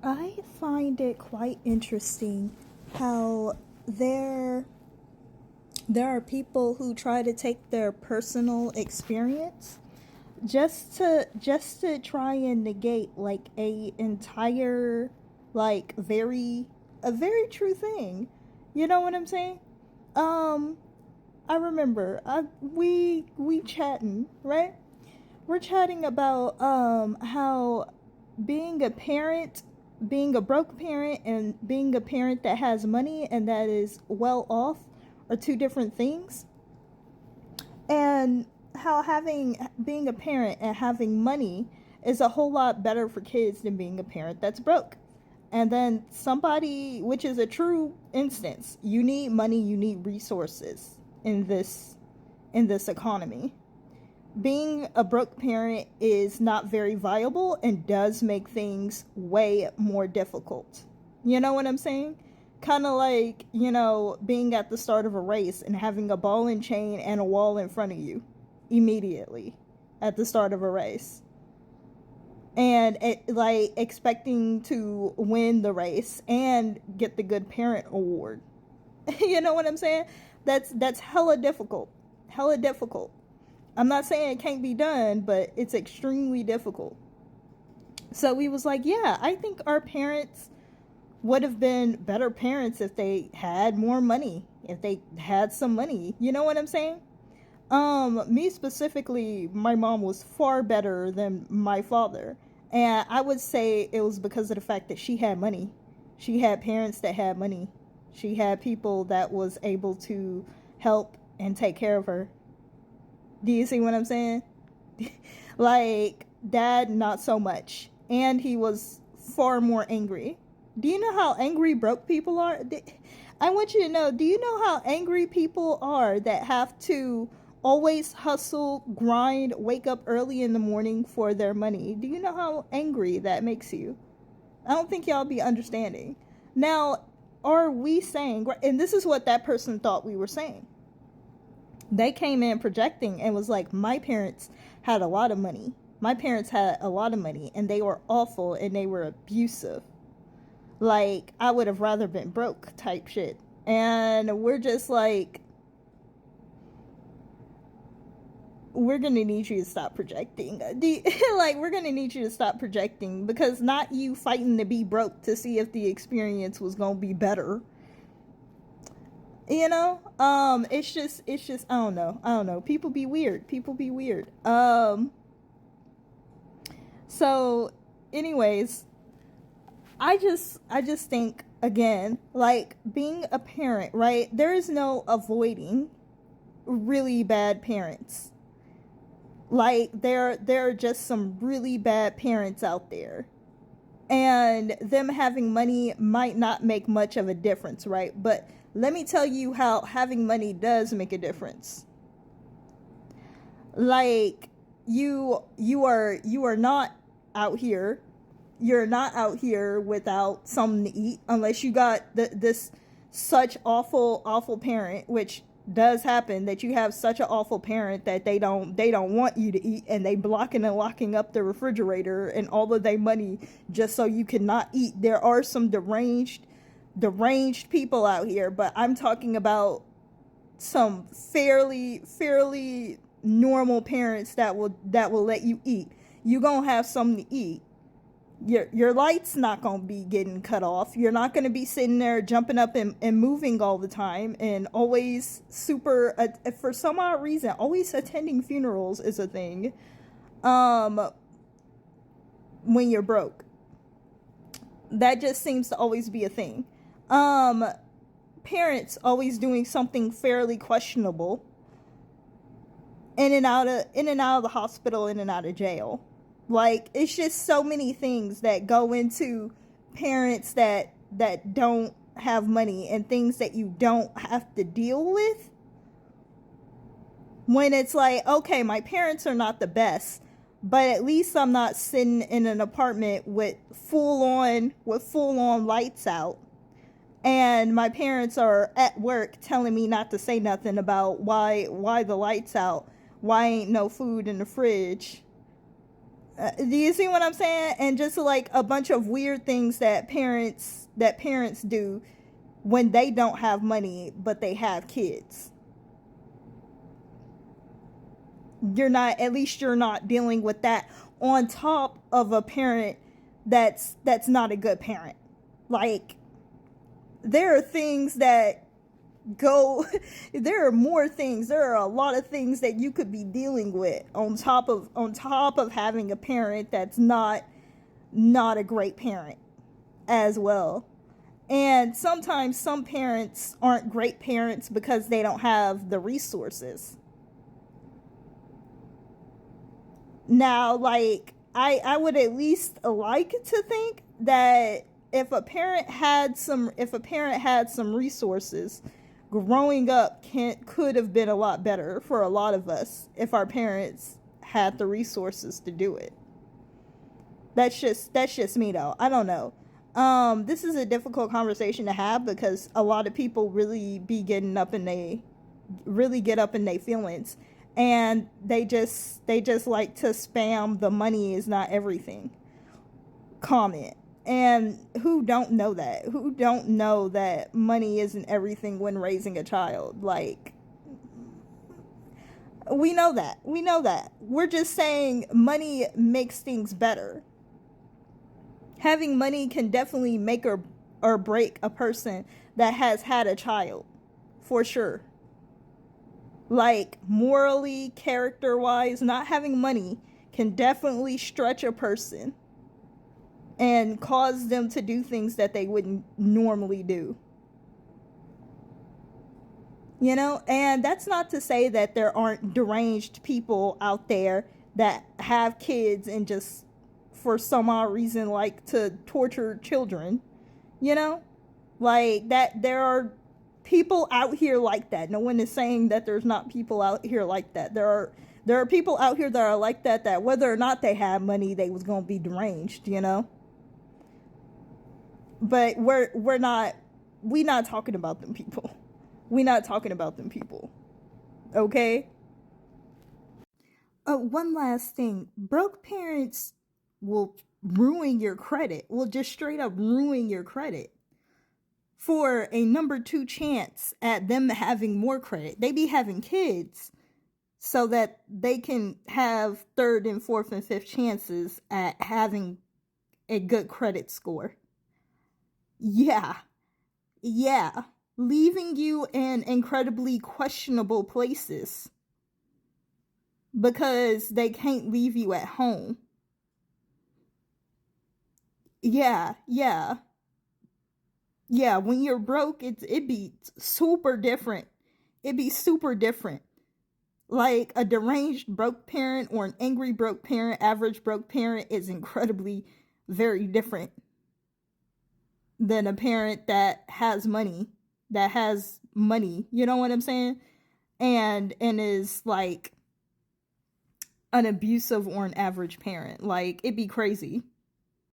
I find it quite interesting how there there are people who try to take their personal experience just to try and negate like a entire like very a very true thing. You know what I'm saying? Um I remember we chatting, right? We're chatting about how being a parent, being a broke parent and being a parent that has money and that is well off are two different things. And how having being a parent and having money is a whole lot better for kids than being a parent that's broke. And then somebody, which is a true instance, you need money, you need resources in this economy. Being a broke parent is not very viable and does make things way more difficult. You know what I'm saying? Kind of like, being at the start of a race and having a ball and chain and a wall in front of you immediately at the start of a race. And like expecting to win the race and get the good parent award. You know what I'm saying? That's hella difficult. Hella difficult. I'm not saying it can't be done, but it's extremely difficult. So we was like, yeah, I think our parents would have been better parents if they had more money, if they had some money. You know what I'm saying? Me specifically, my mom was far better than my father. And I would say it was because of the fact that she had money. She had parents that had money. She had people that was able to help and take care of her. Do you see what I'm saying? Like, dad, not so much. And he was far more angry. Do you know how angry broke people are? I want you to know, do you know how angry people are that have to always hustle, grind, wake up early in the morning for their money? Do you know how angry that makes you? I don't think y'all be understanding. Now, are we saying, and this is what that person thought we were saying. They came in projecting and was like, my parents had a lot of money. My parents had a lot of money and they were awful and they were abusive. Like, I would have rather been broke type shit. And we're just like, we're gonna need you to stop projecting. Like, we're gonna need you to stop projecting because not you fighting to be broke to see if the experience was gonna be better. It's just I don't know. People be weird. So anyways, I just think again, like being a parent, right? There is no avoiding really bad parents. Like there are just some really bad parents out there. And them having money might not make much of a difference, right? But let me tell you how having money does make a difference. Like you are not out here. You're not out here without something to eat unless you got this such awful parent, which does happen, that you have such an awful parent that they don't want you to eat and they blocking and locking up the refrigerator and all of their money just so you cannot eat. There are some deranged people out here, but I'm talking about some fairly normal parents that will let you eat. You gonna have something to eat. Your lights not gonna be getting cut off. You're not gonna be sitting there jumping up and moving all the time and always super for some odd reason always attending funerals is a thing. um when you're broke, that just seems to always be a thing. um Parents always doing something fairly questionable, in and out of the hospital, in and out of jail. Like, it's just so many things that go into parents that don't have money and things that you don't have to deal with. When it's like, okay, my parents are not the best, but at least I'm not sitting in an apartment with full on lights out, and my parents are at work telling me not to say nothing about why the lights out, why ain't no food in the fridge. Do you see what I'm saying? And just like a bunch of weird things that parents do when they don't have money but they have kids. At least you're not dealing with that on top of a parent that's not a good parent. Like, there are things that go there are more things, there are a lot of things that you could be dealing with on top of having a parent that's not a great parent as well. And sometimes some parents aren't great parents because they don't have the resources. Now, like, I would at least like to think that if a parent had some resources, growing up could have been a lot better for a lot of us if our parents had the resources to do it. That's just me though. I don't know. This is a difficult conversation to have because a lot of people really get up in their feelings, and they just like to spam the money is not everything comment. And who don't know that money isn't everything when raising a child? Like, we know that we're just saying money makes things better. Having money can definitely make or break a person that has had a child, for sure. Like, morally, character wise, not having money can definitely stretch a person and cause them to do things that they wouldn't normally do. And that's not to say that there aren't deranged people out there that have kids and just for some odd reason like to torture children. You know? Like, that there are people out here like that. No one is saying that there's not people out here like that. There are people out here that are like that whether or not they had money, they was gonna be deranged. But we not talking about them people. We not talking about them people. Okay? One last thing. Broke parents will ruin your credit. Will just straight up ruin your credit for a number 2 chance at them having more credit. They be having kids so that they can have 3rd and 4th and 5th chances at having a good credit score. Yeah. Leaving you in incredibly questionable places because they can't leave you at home. Yeah. When you're broke, it'd be super different. It'd be super different. Like, a deranged broke parent or an angry broke parent, average broke parent is incredibly very different than a parent that has money. You know what I'm saying? And is like an abusive or an average parent. Like, it'd be crazy.